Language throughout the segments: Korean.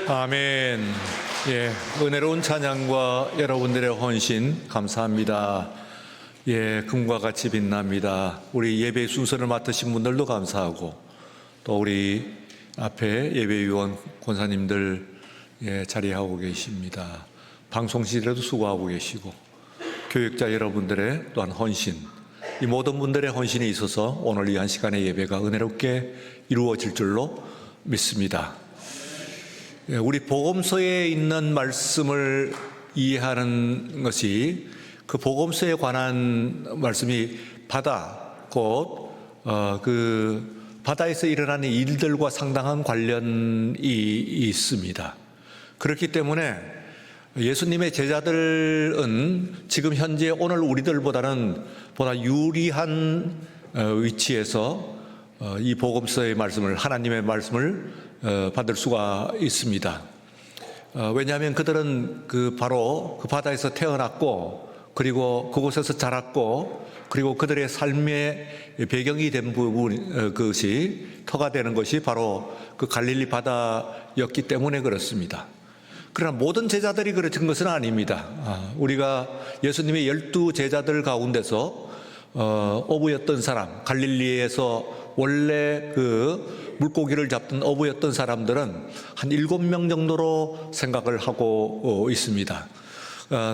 아멘. 예, 은혜로운 찬양과 여러분들의 헌신 감사합니다. 예, 금과 같이 빛납니다. 우리 예배 순서를 맡으신 분들도 감사하고, 또 우리 앞에 예배위원 권사님들 자리하고 계십니다. 방송실에도 수고하고 계시고, 교육자 여러분들의 또한 헌신, 이 모든 분들의 헌신이 있어서 오늘 이 한 시간의 예배가 은혜롭게 이루어질 줄로 믿습니다. 우리 복음서에 있는 말씀을 이해하는 것이, 그 복음서에 관한 말씀이 바다, 곧 그 바다에서 일어나는 일들과 상당한 관련이 있습니다. 그렇기 때문에 예수님의 제자들은 지금 현재 오늘 우리들보다는 보다 유리한 위치에서 이 복음서의 말씀을, 하나님의 말씀을 받을 수가 있습니다. 왜냐하면 그들은 바로 그 바다에서 태어났고, 그리고 그곳에서 자랐고, 그리고 그들의 삶의 배경이 된 부분, 그것이 터가 되는 것이 바로 그 갈릴리 바다였기 때문에 그렇습니다. 그러나 모든 제자들이 그런 것은 아닙니다. 우리가 예수님의 12 제자들 가운데서 어부였던 사람, 갈릴리에서 원래 그 물고기를 잡던 어부였던 사람들은 한 7명 정도로 생각을 하고 있습니다.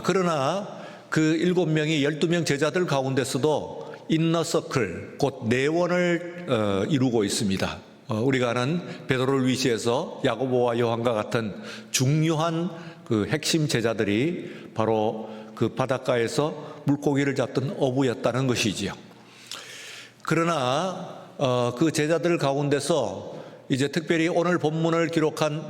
그러나 그 7명이 12명 제자들 가운데서도 인너서클, 곧 내원을 이루고 있습니다. 우리가 아는 베드로를 위시해서 야고보와 요한과 같은 중요한 그 핵심 제자들이 바로 그 바닷가에서 물고기를 잡던 어부였다는 것이지요. 그러나 그 제자들 가운데서 이제 특별히 오늘 본문을 기록한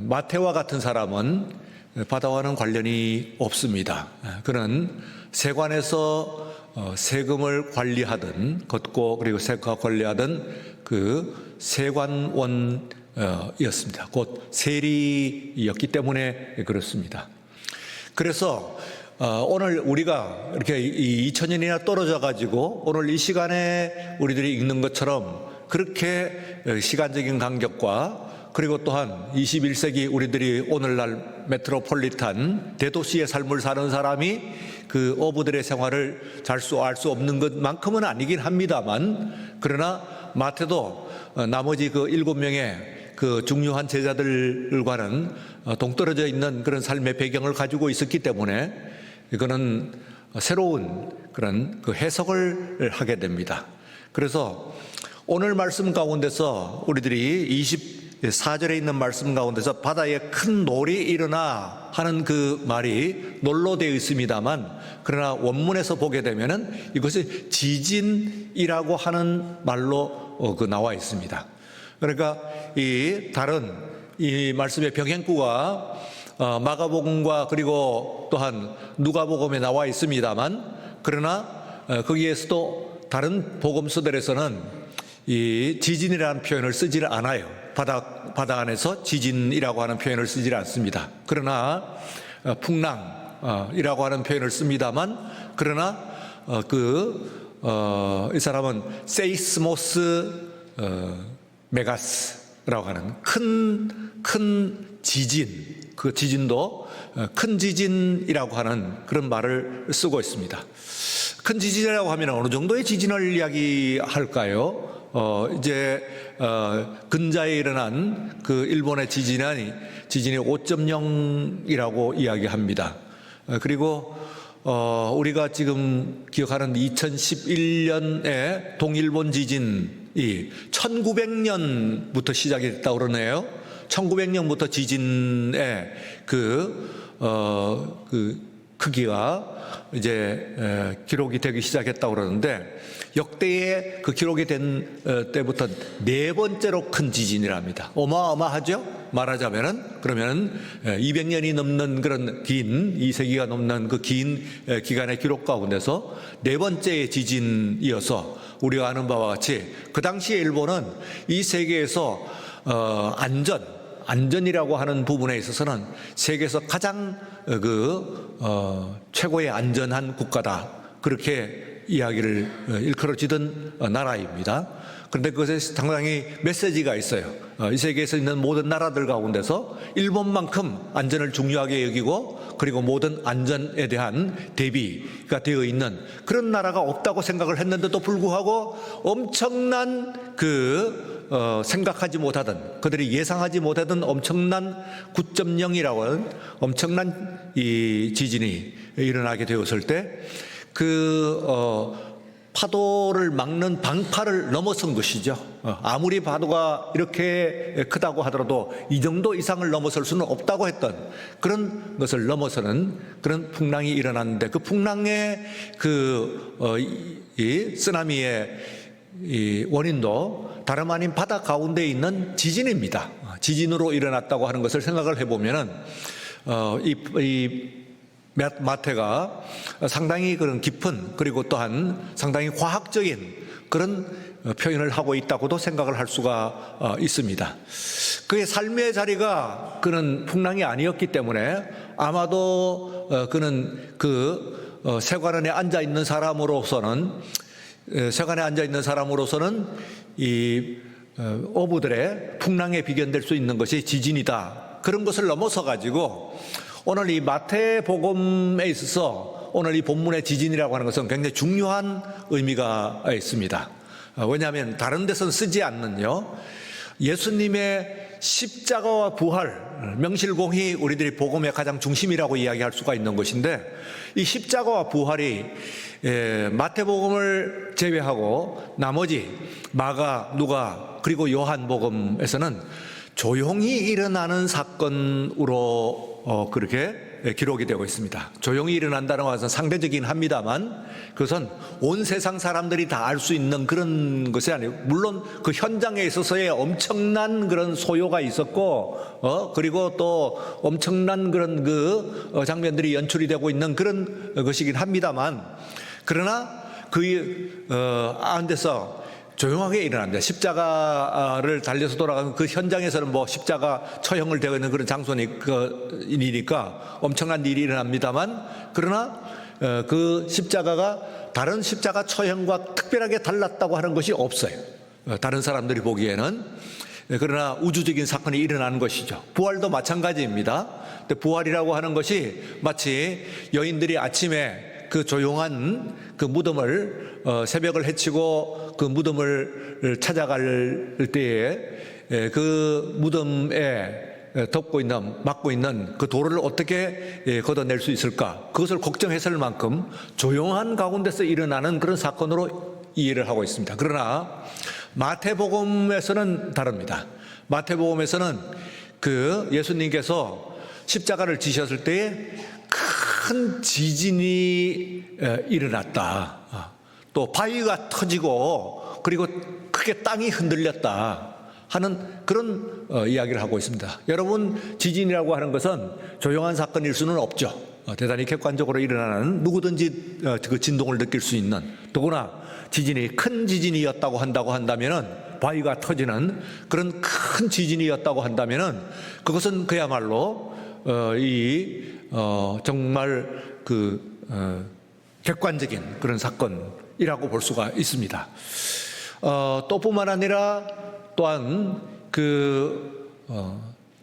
마태와 같은 사람은 바다와는 관련이 없습니다. 그는 세관에서 세금을 관리하던, 걷고 그리고 세가 관리하던 그 세관원이었습니다. 곧 세리였기 때문에 그렇습니다. 그래서 오늘 우리가 이렇게 2000년이나 떨어져 가지고 오늘 이 시간에 우리들이 읽는 것처럼 그렇게 시간적인 간격과, 그리고 또한 21세기 우리들이 오늘날 메트로폴리탄 대도시의 삶을 사는 사람이 그 어부들의 생활을 알 수 없는 것만큼은 아니긴 합니다만, 그러나 마태도 나머지 그 7명의 그 중요한 제자들과는 동떨어져 있는 그런 삶의 배경을 가지고 있었기 때문에 이거는 새로운 그런 그 해석을 하게 됩니다. 그래서 오늘 말씀 가운데서 우리들이 24절에 있는 말씀 가운데서 바다에 큰 놀이 일어나 하는 그 말이 놀로 되어 있습니다만, 그러나 원문에서 보게 되면은 이것이 지진이라고 하는 말로 나와 있습니다. 그러니까 이 다른 이 말씀의 병행구가 마가복음과 그리고 또한 누가복음에 나와 있습니다만, 그러나 거기에서도 다른 복음서들에서는 이 지진이라는 표현을 쓰지를 않아요. 바다 안에서 지진이라고 하는 표현을 쓰지 않습니다. 그러나 풍랑이라고 하는 표현을 씁니다만, 그러나 이 사람은 세이스모스 메가스라고 하는 큰 지진, 그 지진도 큰 지진이라고 하는 그런 말을 쓰고 있습니다. 큰 지진이라고 하면 어느 정도의 지진을 이야기할까요? 근자에 일어난 그 일본의 지진이 5.0이라고 이야기합니다. 그리고 우리가 지금 기억하는 2011년에 동일본 지진이 1900년부터 시작이 됐다고 그러네요. 1900년부터 지진의 그 크기가 이제 기록이 되기 시작했다고 그러는데, 역대의 그 기록이 된 때부터 4번째로 큰 지진이랍니다. 어마어마하죠? 말하자면은, 그러면은 200년이 넘는 그런 긴, 2세기가 넘는 그 긴 기간의 기록 가운데서 4번째의 지진이어서 우리가 아는 바와 같이 그 당시에 일본은 이 세계에서 안전이라고 하는 부분에 있어서는 세계에서 가장 최고의 안전한 국가다, 그렇게 이야기를 일컬어지던 나라입니다. 그런데 그것에 상당히 메시지가 있어요. 이 세계에서 있는 모든 나라들 가운데서 일본만큼 안전을 중요하게 여기고 그리고 모든 안전에 대한 대비가 되어 있는 그런 나라가 없다고 생각을 했는데도 불구하고 엄청난 생각하지 못하던, 그들이 예상하지 못하던 엄청난 9.0이라고 하는 엄청난 이 지진이 일어나게 되었을 때 파도를 막는 방파를 넘어선 것이죠. 아무리 파도가 이렇게 크다고 하더라도 이 정도 이상을 넘어설 수는 없다고 했던 그런 것을 넘어서는 그런 풍랑이 일어났는데, 그 풍랑의 이 쓰나미의 이 원인도 다름 아닌 바다 가운데 있는 지진입니다. 지진으로 일어났다고 하는 것을 생각을 해보면은 마태가 상당히 그런 깊은, 그리고 또한 상당히 과학적인 그런 표현을 하고 있다고도 생각을 할 수가 있습니다. 그의 삶의 자리가 그런 풍랑이 아니었기 때문에 아마도 그는 세관원에 앉아 있는 사람으로서는 이 어부들의 풍랑에 비견될 수 있는 것이 지진이다, 그런 것을 넘어서 가지고 오늘 이 마태복음에 있어서 오늘 이 본문의 지진이라고 하는 것은 굉장히 중요한 의미가 있습니다. 왜냐하면 다른 데서는 쓰지 않는요, 예수님의 십자가와 부활, 명실공히 우리들이 복음의 가장 중심이라고 이야기할 수가 있는 것인데, 이 십자가와 부활이 마태복음을 제외하고 나머지 마가, 누가, 그리고 요한복음에서는 조용히 일어나는 사건으로 그렇게 기록이 되고 있습니다. 조용히 일어난다는 것은 상대적이긴 합니다만 그것은 온 세상 사람들이 다 알 수 있는 그런 것이 아니고, 물론 그 현장에 있어서의 엄청난 그런 소요가 있었고 그리고 또 엄청난 그런 장면들이 연출이 되고 있는 그런 것이긴 합니다만, 그러나 안데서 조용하게 일어납니다. 십자가를 달려서 돌아가는 그 현장에서는 십자가 처형을 되고 있는 그런 장소니까 엄청난 일이 일어납니다만, 그러나 그 십자가가 다른 십자가 처형과 특별하게 달랐다고 하는 것이 없어요. 다른 사람들이 보기에는. 그러나 우주적인 사건이 일어나는 것이죠. 부활도 마찬가지입니다. 근데 부활이라고 하는 것이 마치 여인들이 아침에 그 조용한 그 무덤을 새벽을 헤치고 그 무덤을 찾아갈 때에 그 무덤에 막고 있는 그 돌을 어떻게 걷어낼 수 있을까, 그것을 걱정했을 만큼 조용한 가운데서 일어나는 그런 사건으로 이해를 하고 있습니다. 그러나 마태복음에서는 다릅니다. 마태복음에서는 예수님께서 십자가를 지셨을 때에 큰 지진이 일어났다, 또 바위가 터지고 그리고 크게 땅이 흔들렸다 하는 그런 이야기를 하고 있습니다. 여러분, 지진이라고 하는 것은 조용한 사건일 수는 없죠. 대단히 객관적으로 일어나는, 누구든지 그 진동을 느낄 수 있는, 더구나 지진이 큰 지진이었다고 한다면은, 바위가 터지는 그런 큰 지진이었다고 한다면은 그것은 그야말로 정말 객관적인 그런 사건이라고 볼 수가 있습니다. 또 뿐만 아니라 또한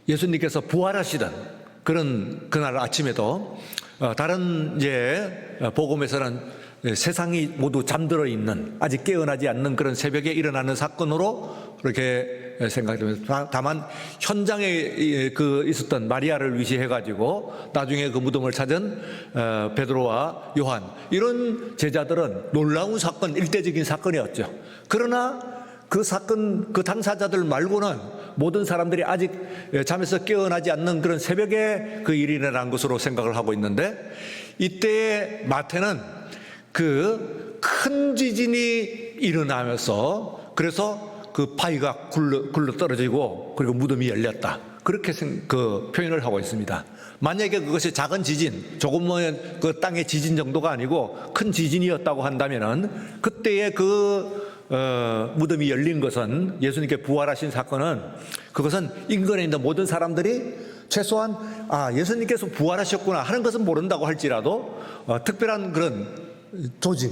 예수님께서 부활하시던 그날 아침에도 다른 복음에서는 세상이 모두 잠들어 있는, 아직 깨어나지 않는 그런 새벽에 일어나는 사건으로 그렇게 생각됩니다. 다만 현장에 있었던 마리아를 위시해 가지고 나중에 그 무덤을 찾은 베드로와 요한, 이런 제자들은 놀라운 사건, 일대적인 사건이었죠. 그러나 그 사건, 그 당사자들 말고는 모든 사람들이 아직 잠에서 깨어나지 않는 그런 새벽에 그 일이 일어난 것으로 생각을 하고 있는데, 이때의 마태는 큰 지진이 일어나면서, 그래서 그 바위가 굴러 떨어지고 그리고 무덤이 열렸다, 그렇게 표현을 하고 있습니다. 만약에 그것이 작은 지진, 조금만 그 땅의 지진 정도가 아니고 큰 지진이었다고 한다면은, 그때의 무덤이 열린 것은, 예수님께 부활하신 사건은, 그것은 인근에 있는 모든 사람들이 최소한 예수님께서 부활하셨구나 하는 것은 모른다고 할지라도 특별한 그런 조짐,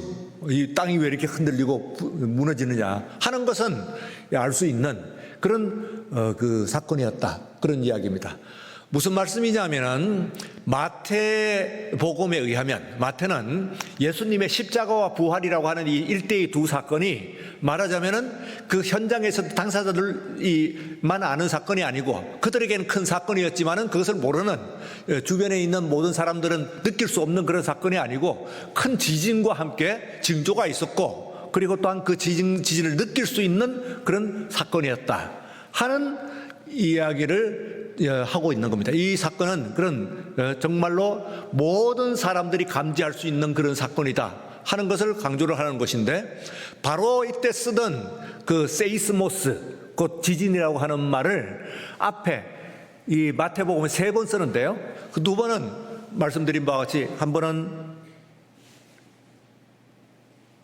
이 땅이 왜 이렇게 흔들리고 무너지느냐 하는 것은 알 수 있는 그런 그 사건이었다. 그런 이야기입니다. 무슨 말씀이냐면은 마태복음에 의하면 마태는 예수님의 십자가와 부활이라고 하는 이 일대의 두 사건이 말하자면은 그 현장에서 당사자들만 아는 사건이 아니고 그들에게는 큰 사건이었지만은 그것을 모르는 주변에 있는 모든 사람들은 느낄 수 없는 그런 사건이 아니고 큰 지진과 함께 징조가 있었고 그리고 또한 그 지진을 느낄 수 있는 그런 사건이었다 하는 이야기를 하고 있는 겁니다. 이 사건은 그런 정말로 모든 사람들이 감지할 수 있는 그런 사건이다 하는 것을 강조를 하는 것인데 바로 이때 쓰던 그 세이스모스, 곧 지진이라고 하는 말을 앞에 이 마태복음에 3번 쓰는데요. 그 2번은 말씀드린 바와 같이 한 번은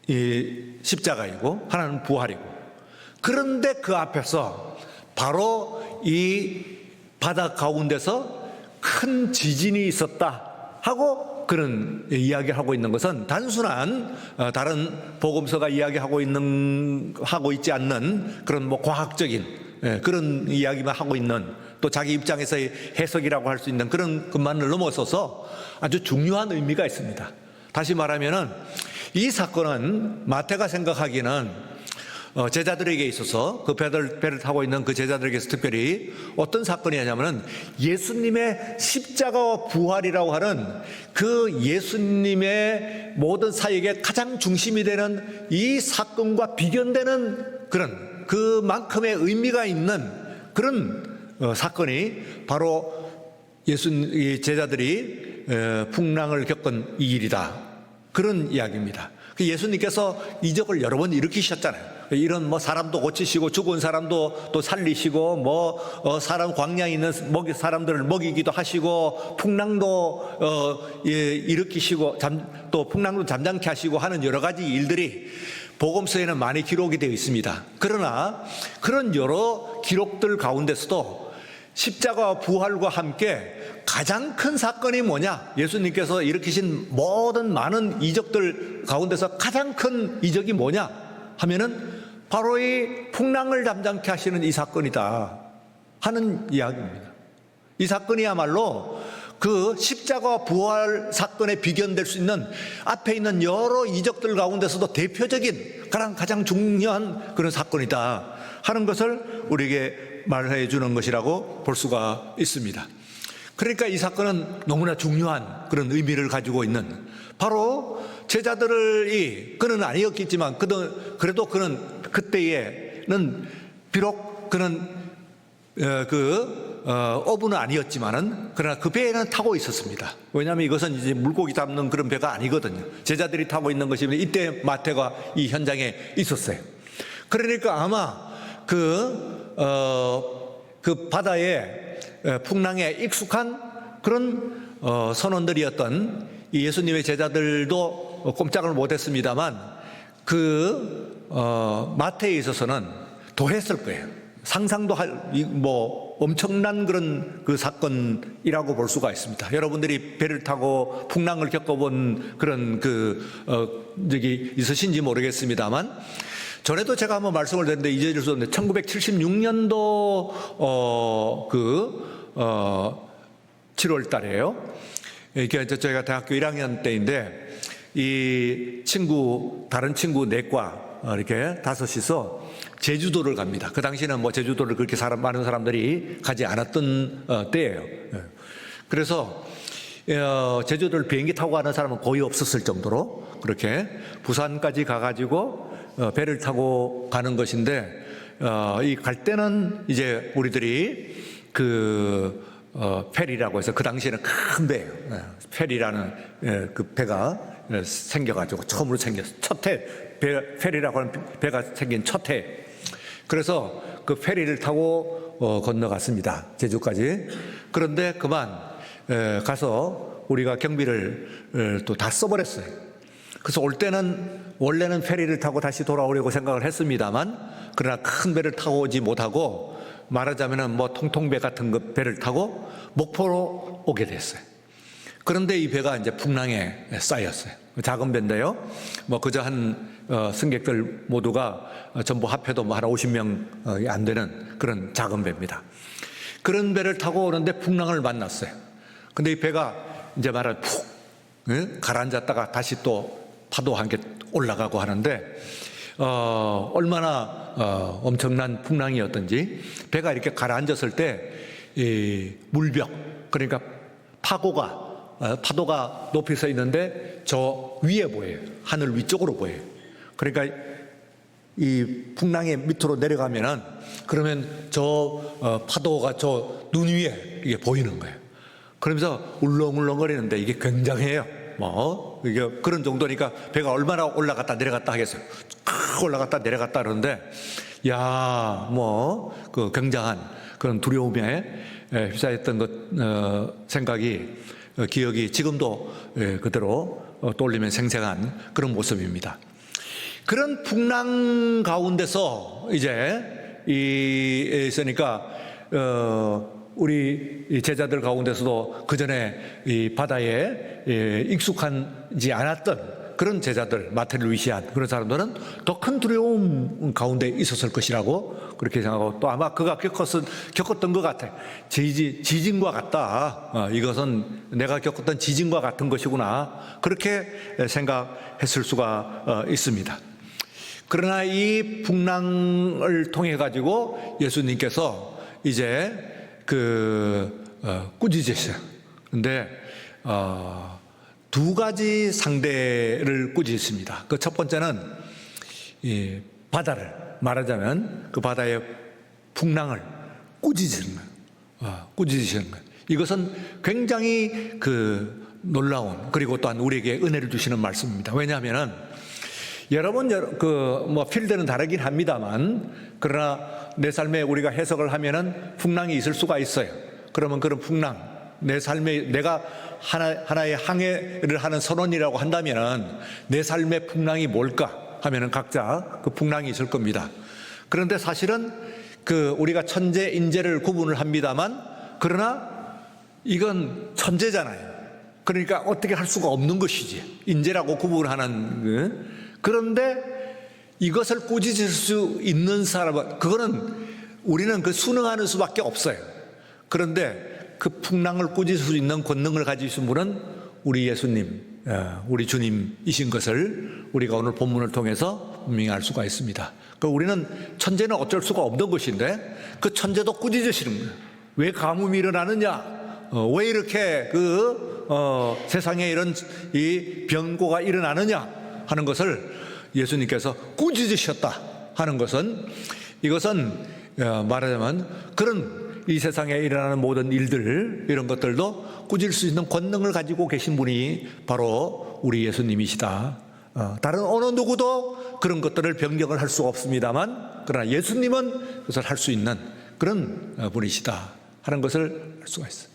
이 십자가이고 하나는 부활이고 그런데 그 앞에서 바로 이 바다 가운데서 큰 지진이 있었다 하고 그런 이야기를 하고 있는 것은 단순한 다른 복음서가 이야기하고 있지 않는 그런 뭐 과학적인 그런 이야기만 하고 있는 또 자기 입장에서의 해석이라고 할 수 있는 그런 것만을 넘어서서 아주 중요한 의미가 있습니다. 다시 말하면은 이 사건은 마태가 생각하기에는 제자들에게 있어서 그 배를 타고 있는 그 제자들에게서 특별히 어떤 사건이냐면은 예수님의 십자가와 부활이라고 하는 그 예수님의 모든 사역의 가장 중심이 되는 이 사건과 비견되는 그런 그만큼의 의미가 있는 그런 사건이 바로 제자들이 풍랑을 겪은 이 일이다. 그런 이야기입니다. 예수님께서 이적을 여러 번 일으키셨잖아요. 이런 뭐 사람도 고치시고 죽은 사람도 또 살리시고 사람 광야에 있는 사람들을 먹이기도 하시고 풍랑도 일으키시고 또 풍랑도 잠잠케 하시고 하는 여러 가지 일들이 복음서에는 많이 기록이 되어 있습니다. 그러나 그런 여러 기록들 가운데서도 십자가와 부활과 함께 가장 큰 사건이 뭐냐? 예수님께서 일으키신 모든 많은 이적들 가운데서 가장 큰 이적이 뭐냐? 하면은 바로 이 풍랑을 잠잠케 하시는 이 사건이다 하는 이야기입니다. 이 사건이야말로 그 십자가와 부활 사건에 비견될 수 있는 앞에 있는 여러 이적들 가운데서도 대표적인 가장 중요한 그런 사건이다 하는 것을 우리에게 말해 주는 것이라고 볼 수가 있습니다. 그러니까 이 사건은 너무나 중요한 그런 의미를 가지고 있는 바로 제자들이 그는 아니었겠지만 그래도 그는 그때에는 비록 그는 어부는 아니었지만은 그러나 그 배에는 타고 있었습니다. 왜냐하면 이것은 이제 물고기 잡는 그런 배가 아니거든요. 제자들이 타고 있는 것이면 이때 마태가 이 현장에 있었어요. 그러니까 아마 그 바다에 풍랑에 익숙한 그런 선원들이었던 이 예수님의 제자들도 꼼짝을 못했습니다만 마태에 있어서는 더 했을 거예요. 상상도 엄청난 그런 그 사건이라고 볼 수가 있습니다. 여러분들이 배를 타고 풍랑을 겪어본 그런 있으신지 모르겠습니다만 전에도 제가 한번 말씀을 드렸는데 잊어질 수 없는데 1976년도 7월 달에요. 이게 저희가 대학교 1학년 때인데 다른 친구 4과 이렇게 5이서 제주도를 갑니다. 그 당시에는 제주도를 그렇게 많은 사람들이 가지 않았던 때예요. 그래서 제주도를 비행기 타고 가는 사람은 거의 없었을 정도로 그렇게 부산까지 가가지고 배를 타고 가는 것인데 이 갈 때는 이제 우리들이 페리라고 해서 그 당시에는 큰 배예요. 페리라는 그 배가 생겨가지고 처음으로 생겼어요. 페리라고 하는 배가 생긴 첫 해. 그래서 그 페리를 타고 건너갔습니다. 제주까지. 그런데 그만 가서 우리가 경비를 또 다 써버렸어요. 그래서 올 때는 원래는 페리를 타고 다시 돌아오려고 생각을 했습니다만 그러나 큰 배를 타고 오지 못하고 말하자면은 통통배 같은 배를 타고 목포로 오게 됐어요. 그런데 이 배가 이제 풍랑에 쌓였어요. 작은 배인데요. 뭐 그저 한 승객들 모두가 전부 합해도 뭐 한 50명이 안 되는 그런 작은 배입니다. 그런 배를 타고 오는데 풍랑을 만났어요. 근데 이 배가 이제 말하면 푹 가라앉았다가 다시 또 파도 한 개 올라가고 하는데 얼마나 엄청난 풍랑이었던지 배가 이렇게 가라앉았을 때 이 물벽, 그러니까 파도가 높이 서 있는데 저 위에 보여요. 하늘 위쪽으로 보여요. 그러니까 이 풍랑의 밑으로 내려가면은 그러면 저 파도가 저 눈 위에 이게 보이는 거예요. 그러면서 울렁울렁거리는데 이게 굉장해요. 뭐 이게 그런 정도니까 배가 얼마나 올라갔다 내려갔다 하겠어요. 올라갔다 내려갔다 그러는데 야, 뭐 그 굉장한 그런 두려움에 휩싸였던 것 생각이 기억이 지금도 그대로 떠올리면 생생한 그런 모습입니다. 그런 풍랑 가운데서 이제 있으니까 우리 제자들 가운데서도 그 전에 이 바다에 익숙하지 않았던 그런 제자들, 마태를 위시한 그런 사람들은 더 큰 두려움 가운데 있었을 것이라고 그렇게 생각하고, 또 아마 그가 겪었던 것 같아. 지진과 같다. 이것은 내가 겪었던 지진과 같은 것이구나. 그렇게 생각했을 수가 있습니다. 그러나 이 풍랑을 통해 가지고 예수님께서 이제 꾸짖으셨어요. 근데 두 가지 상대를 꾸짖습니다. 그 첫 번째는 이 바다를, 말하자면 그 바다의 풍랑을 꾸짖으시는 거예요. 꾸짖으시는 거예요. 이것은 굉장히 놀라운, 그리고 또한 우리에게 은혜를 주시는 말씀입니다. 왜냐하면은 여러분 뭐 필드는 다르긴 합니다만, 그러나 내 삶에 우리가 해석을 하면은 풍랑이 있을 수가 있어요. 그러면 그런 풍랑, 내 삶에 내가 하나의 항해를 하는 선원이라고 한다면은 내 삶의 풍랑이 뭘까 하면은 각자 그 풍랑이 있을 겁니다. 그런데 사실은 우리가 천재 인재를 구분을 합니다만, 그러나 이건 천재잖아요. 그러니까 어떻게 할 수가 없는 것이지, 인재라고 구분하는. 그런데 이것을 꾸짖을 수 있는 사람은, 그거는 우리는 순응하는 수밖에 없어요. 그런데 그 풍랑을 꾸짖을 수 있는 권능을 가지신 분은 우리 예수님, 우리 주님이신 것을 우리가 오늘 본문을 통해서 분명히 알 수가 있습니다. 우리는 천재는 어쩔 수가 없는 것인데 그 천재도 꾸짖으시는 거예요. 왜 가뭄이 일어나느냐? 왜 이렇게 세상에 이런 이 변고가 일어나느냐 하는 것을 예수님께서 꾸짖으셨다 하는 것은, 이것은 말하자면 그런 이 세상에 일어나는 모든 일들, 이런 것들도 꾸짖을 수 있는 권능을 가지고 계신 분이 바로 우리 예수님이시다. 다른 어느 누구도 그런 것들을 변경을 할 수가 없습니다만, 그러나 예수님은 그것을 할 수 있는 그런 분이시다 하는 것을 알 수가 있어요.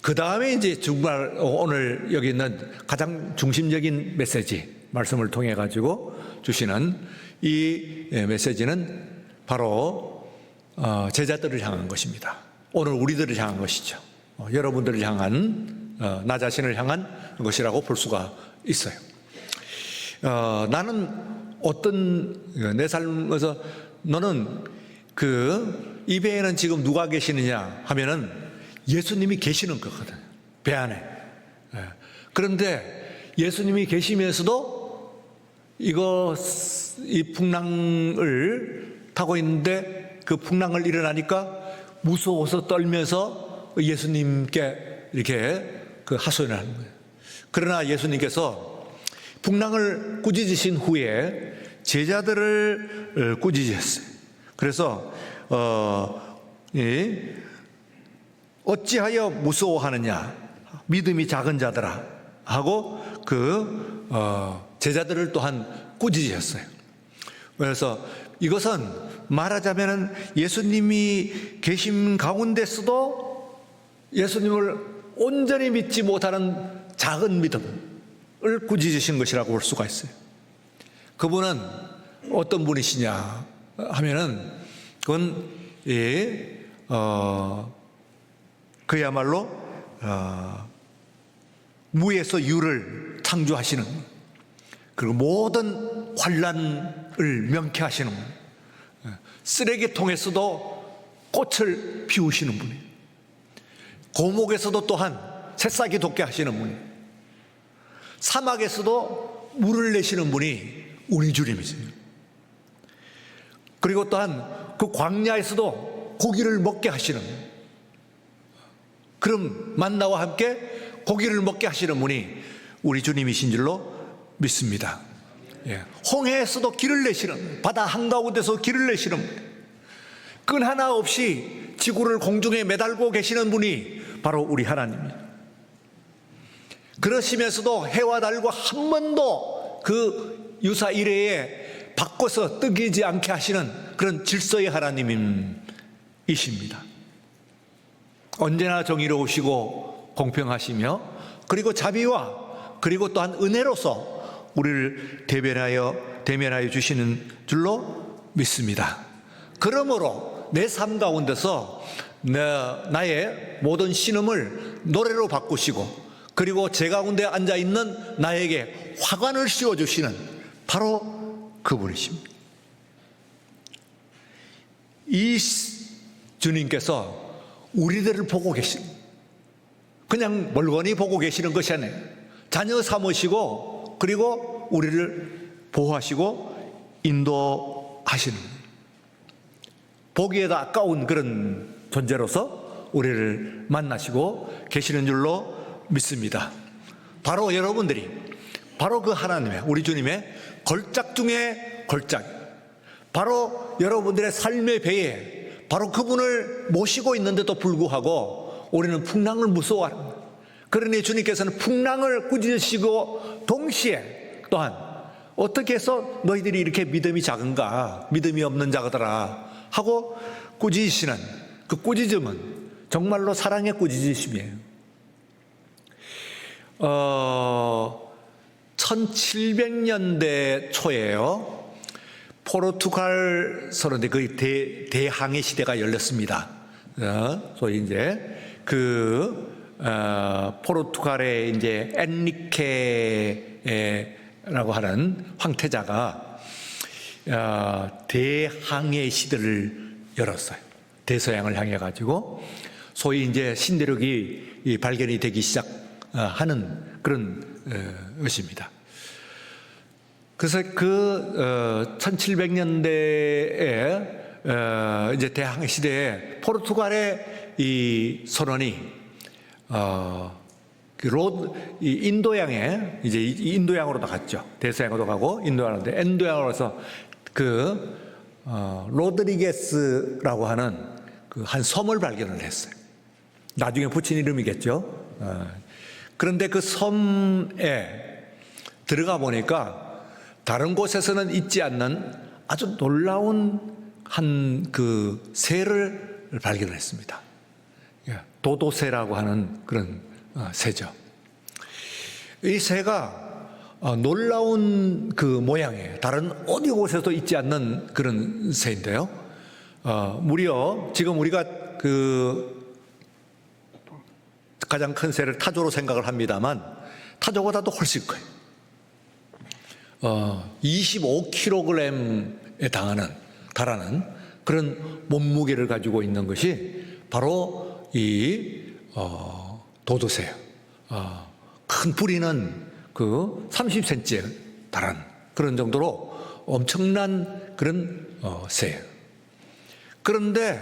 그 다음에 이제 정말 오늘 여기 있는 가장 중심적인 메시지, 말씀을 통해 가지고 주시는 이 메시지는 바로 제자들을 향한 것입니다. 오늘 우리들을 향한 것이죠. 여러분들을 향한, 나 자신을 향한 것이라고 볼 수가 있어요. 나는 내 삶에서 너는 이 배에는 지금 누가 계시느냐 하면은 예수님이 계시는 거거든요. 배 안에. 그런데 예수님이 계시면서도 이 풍랑을 타고 있는데 그 풍랑을 일어나니까 무서워서 떨면서 예수님께 이렇게 하소연을 하는 거예요. 그러나 예수님께서 풍랑을 꾸짖으신 후에 제자들을 꾸짖으셨어요. 그래서 어찌하여 무서워하느냐, 믿음이 작은 자들아 하고 제자들을 또한 꾸짖으셨어요. 그래서 이것은 말하자면 예수님이 계신 가운데서도 예수님을 온전히 믿지 못하는 작은 믿음을 꾸짖으신 것이라고 볼 수가 있어요. 그분은 어떤 분이시냐 하면은 그건 그야말로 무에서 유를 창조하시는, 그리고 모든 환난을 명쾌하시는 분, 쓰레기통에서도 꽃을 피우시는 분이에요. 고목에서도 또한 새싹이 돋게 하시는 분이에요. 사막에서도 물을 내시는 분이 우리 주님이세요. 그리고 또한 그 광야에서도 고기를 먹게 하시는, 그럼 만나와 함께 고기를 먹게 하시는 분이 우리 주님이신 줄로 믿습니다. 홍해에서도 길을 내시는, 바다 한가운데서 길을 내시는 분, 끈 하나 없이 지구를 공중에 매달고 계시는 분이 바로 우리 하나님입니다. 그러시면서도 해와 달과 한 번도 그 유사 이래에 바꿔서 뜨기지 않게 하시는 그런 질서의 하나님이십니다. 언제나 정의로우시고 공평하시며, 그리고 자비와 그리고 또한 은혜로서 우리를 대면하여 주시는 줄로 믿습니다. 그러므로 내 삶 가운데서 나의 모든 신음을 노래로 바꾸시고, 그리고 제 가운데 앉아있는 나에게 화관을 씌워주시는 바로 그분이십니다. 이 주님께서 우리들을 보고 계십니다. 그냥 멀거니 보고 계시는 것이 아니에요. 자녀 삼으시고, 그리고 우리를 보호하시고 인도하시는, 보기에도 아까운 그런 존재로서 우리를 만나시고 계시는 줄로 믿습니다. 바로 여러분들이 바로 그 하나님의, 우리 주님의 걸작 중에 걸작, 바로 여러분들의 삶의 배에 바로 그분을 모시고 있는데도 불구하고 우리는 풍랑을 무서워합니다. 그러니 주님께서는 풍랑을 꾸짖으시고 동시에 또한 어떻게 해서 너희들이 이렇게 믿음이 작은가, 믿음이 없는 자들아 하고 꾸짖으시는 그 꾸짖음은 정말로 사랑의 꾸짖으심이에요. 1700년대 초에요. 포르투갈 선원대 그 대항해 시대가 열렸습니다. 소위 이제 포르투갈의 이제 엔리케라고 하는 황태자가 대항해 시대를 열었어요. 대서양을 향해 가지고 소위 이제 신대륙이 발견이 되기 시작하는 그런 것입니다. 그래서 1700년대에 이제 대항해 시대에 포르투갈의 이 선원이 인도양에 이제 인도양으로 나갔죠. 대서양으로 가고 인도양으로서 로드리게스라고 하는 한 섬을 발견을 했어요. 나중에 붙인 이름이겠죠. 그런데 그 섬에 들어가 보니까 다른 곳에서는 있지 않는 아주 놀라운 한 그 새를 발견했습니다. 도도새라고 하는 그런 새죠. 이 새가 놀라운 그 모양이에요. 다른 어디 곳에도 있지 않는 그런 새인데요. 무려 지금 우리가 가장 큰 새를 타조로 생각을 합니다만 타조보다도 훨씬 커요. 25kg에 달하는 그런 몸무게를 가지고 있는 것이 바로 이 도도새예요. 큰 뿌리는 30cm에 달하는 그런 정도로 엄청난 그런 새예요. 그런데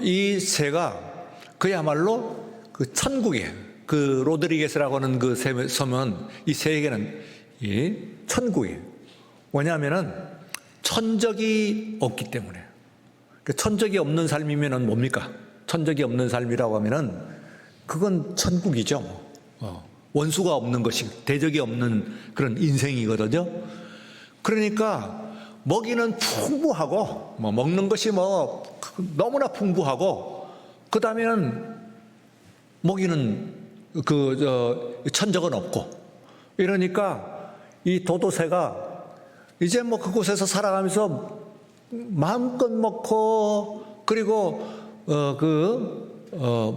이 새가 그야말로 그 천국이에요. 그 로드리게스라고 하는 그 섬은 이 새에게는 이 천국이에요. 왜냐하면은 천적이 없기 때문에. 천적이 없는 삶이면은 뭡니까? 천적이 없는 삶이라고 하면은 그건 천국이죠. 원수가 없는 것이, 대적이 없는 그런 인생이거든요. 그러니까 먹이는 풍부하고, 먹는 것이 너무나 풍부하고, 그 다음에는 먹이는 천적은 없고, 이러니까 이 도도새가 이제 그곳에서 살아가면서 마음껏 먹고, 그리고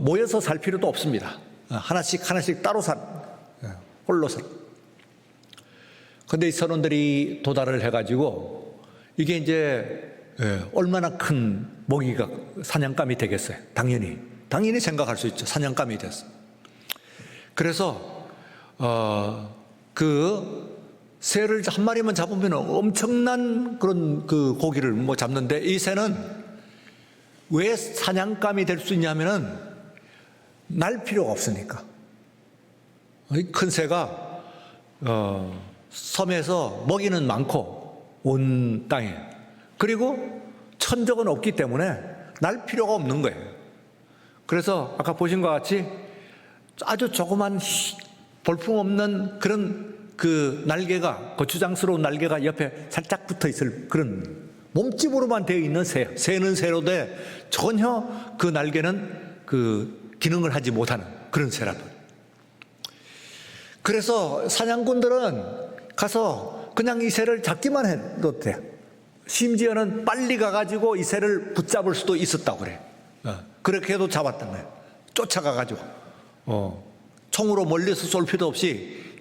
모여서 살 필요도 없습니다. 하나씩 따로 홀로 살. 근데 이 선원들이 도달을 해가지고 이게 이제 얼마나 큰 먹이가 사냥감이 되겠어요. 당연히 생각할 수 있죠. 사냥감이 됐어. 그래서 그 새를 한 마리만 잡으면 엄청난 그런 그 고기를 뭐 잡는데, 이 새는 왜 사냥감이 될 수 있냐면은 날 필요가 없으니까. 큰 새가 섬에서 먹이는 많고 온 땅에, 그리고 천적은 없기 때문에 날 필요가 없는 거예요. 그래서 아까 보신 것 같이 아주 조그만 볼품없는 그런 그 날개가, 고추장스러운 날개가 옆에 살짝 붙어 있을 그런 몸집으로만 되어 있는 새. 새는 새로 돼 전혀 그 날개는 그 기능을 하지 못하는 그런 새라고. 그래서 사냥꾼들은 가서 그냥 이 새를 잡기만 해도 돼. 심지어는 빨리 가가지고 이 새를 붙잡을 수도 있었다고 그래. 그렇게 해도 잡았던 거예요. 쫓아가가지고 총으로 멀리서 쏠 필요도 없이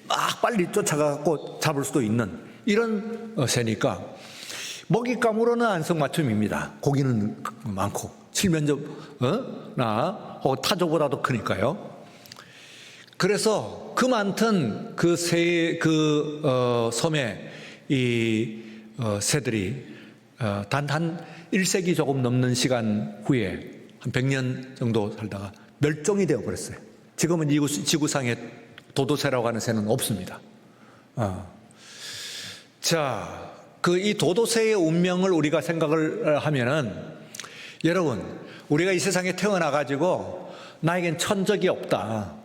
막 빨리 쫓아가고 잡을 수도 있는 이런 새니까 먹잇감으로는 안성맞춤입니다. 고기는 많고 칠면조나 타조보다도 크니까요. 그래서 그 많던 그 섬에 이 새들이 단 1세기 조금 넘는 시간 후에 한 100년 정도 살다가 멸종이 되어 버렸어요. 지금은 지구상에 도도새라고 하는 새는 없습니다. 자, 이 도도새의 운명을 우리가 생각을 하면은, 여러분, 우리가 이 세상에 태어나가지고 나에겐 천적이 없다.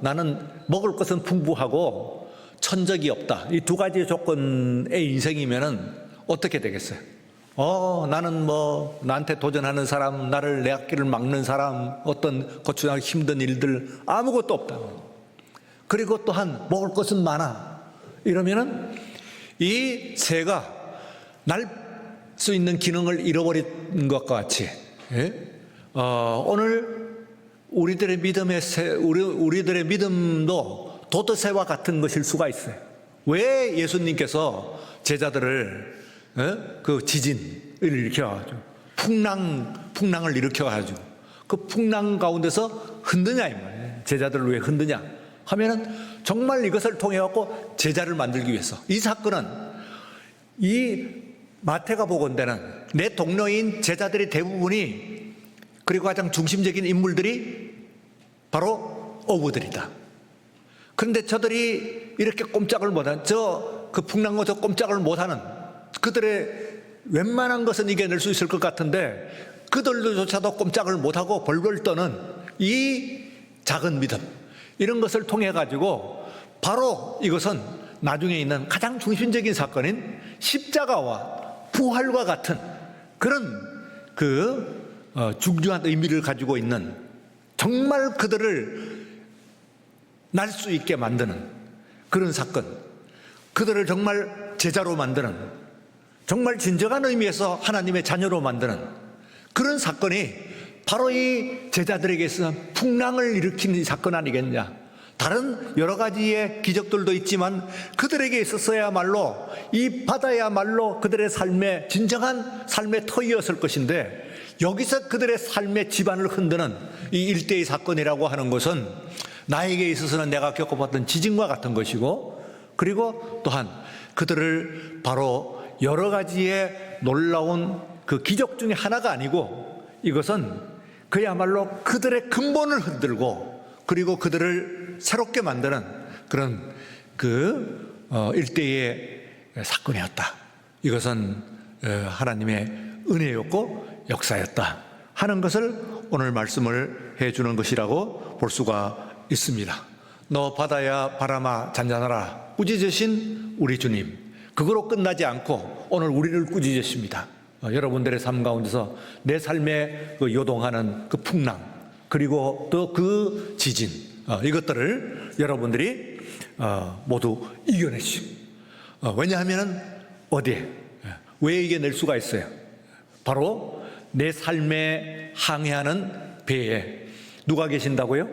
나는 먹을 것은 풍부하고 천적이 없다. 이 두 가지 조건의 인생이면은 어떻게 되겠어요? 나는 뭐 나한테 도전하는 사람, 나를 내 앞길을 막는 사람, 어떤 거추장 힘든 일들 아무것도 없다. 그리고 또한 먹을 것은 많아. 이러면은 이 새가 날 수 있는 기능을 잃어버린 것과 같이, 오늘 우리들의 우리들의 믿음도 도도새와 같은 것일 수가 있어요. 왜 예수님께서 제자들을 그 지진을 일으켜가지고 풍랑을 일으켜가지고 그 풍랑 가운데서 흔드냐 이 말이에요. 제자들을 왜 흔드냐 하면은 정말 이것을 통해 갖고 제자를 만들기 위해서. 이 사건은 이 마태가복음에는 내 동료인 제자들의 대부분이, 그리고 가장 중심적인 인물들이 바로 어부들이다. 그런데 저들이 이렇게 꼼짝을 못한, 그 풍랑과 저 꼼짝을 못하는 그들의 웬만한 것은 이겨낼 수 있을 것 같은데 그들조차도 꼼짝을 못하고 벌벌 떠는 이 작은 믿음, 이런 것을 통해 가지고 바로 이것은 나중에 있는 가장 중심적인 사건인 십자가와 부활과 같은 그런 중요한 의미를 가지고 있는, 정말 그들을 날 수 있게 만드는 그런 사건, 그들을 정말 제자로 만드는, 정말 진정한 의미에서 하나님의 자녀로 만드는 그런 사건이 바로 이 제자들에게 있어서 풍랑을 일으킨 사건 아니겠냐. 다른 여러 가지의 기적들도 있지만 그들에게 있었어야말로 이 바다야말로 그들의 삶의 진정한 삶의 터이었을 것인데, 여기서 그들의 삶의 지반을 흔드는 이 일대의 사건이라고 하는 것은 나에게 있어서는 내가 겪어봤던 지진과 같은 것이고, 그리고 또한 그들을 바로 여러 가지의 놀라운 그 기적 중에 하나가 아니고, 이것은 그야말로 그들의 근본을 흔들고 그리고 그들을 새롭게 만드는 그런 일대의 사건이었다. 이것은 하나님의 은혜였고 역사였다 하는 것을 오늘 말씀을 해주는 것이라고 볼 수가 있습니다. 너 바다야 바람아 잔잔하라, 꾸짖으신 우리 주님, 그거로 끝나지 않고 오늘 우리를 꾸짖으십니다. 여러분들의 삶 가운데서 내 삶에 요동하는 그 풍랑, 그리고 또 그 지진, 이것들을 여러분들이 모두 이겨내시고, 왜냐하면 어디에, 왜 이겨낼 수가 있어요? 바로 내 삶에 항해하는 배에 누가 계신다고요?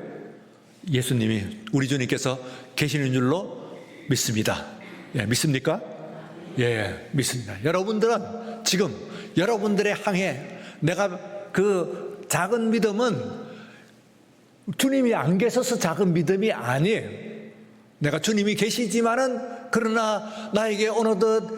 예수님이 우리 주님께서 계시는 줄로 믿습니다. 예, 믿습니까? 예, 믿습니다. 여러분들은 지금 여러분들의 향해 내가 그 작은 믿음은 주님이 안 계셔서 작은 믿음이 아니에요. 내가 주님이 계시지만은 그러나 나에게 어느덧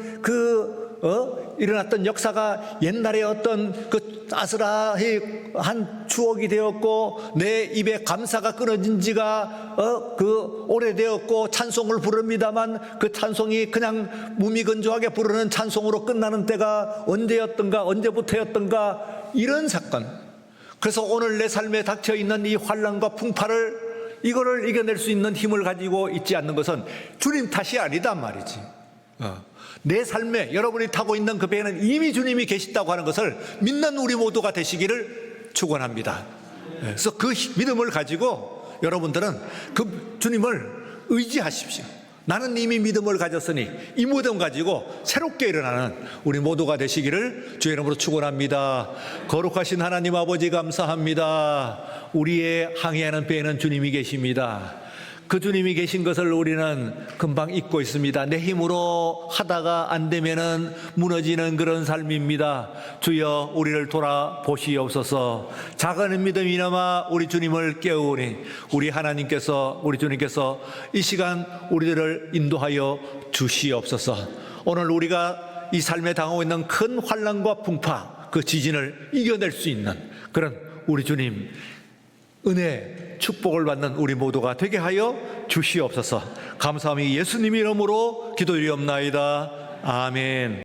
일어났던 역사가 옛날에 어떤 그 아슬아한 추억이 되었고 내 입에 감사가 끊어진 지가 오래되었고 찬송을 부릅니다만 그 찬송이 그냥 무미건조하게 부르는 찬송으로 끝나는 때가 언제였던가 언제부터였던가 이런 사건. 그래서 오늘 내 삶에 닥쳐 있는 이 환난과 풍파를 이거를 이겨낼 수 있는 힘을 가지고 있지 않는 것은 주님 탓이 아니단 말이지. 내 삶에 여러분이 타고 있는 그 배에는 이미 주님이 계시다고 하는 것을 믿는 우리 모두가 되시기를 축원합니다. 그래서 그 믿음을 가지고 여러분들은 그 주님을 의지하십시오. 나는 이미 믿음을 가졌으니 이 믿음 가지고 새롭게 일어나는 우리 모두가 되시기를 주의 이름으로 축원합니다. 거룩하신 하나님 아버지 감사합니다. 우리의 항해하는 배에는 주님이 계십니다. 그 주님이 계신 것을 우리는 금방 잊고 있습니다. 내 힘으로 하다가 안 되면은 무너지는 그런 삶입니다. 주여 우리를 돌아보시옵소서. 작은 믿음이나마 우리 주님을 깨우니 우리 하나님께서 우리 주님께서 이 시간 우리들을 인도하여 주시옵소서. 오늘 우리가 이 삶에 당하고 있는 큰 환난과 풍파 그 지진을 이겨낼 수 있는 그런 우리 주님 은혜, 축복을 받는 우리 모두가 되게 하여 주시옵소서. 감사함이 예수님 이름으로 기도드리옵나이다. 아멘.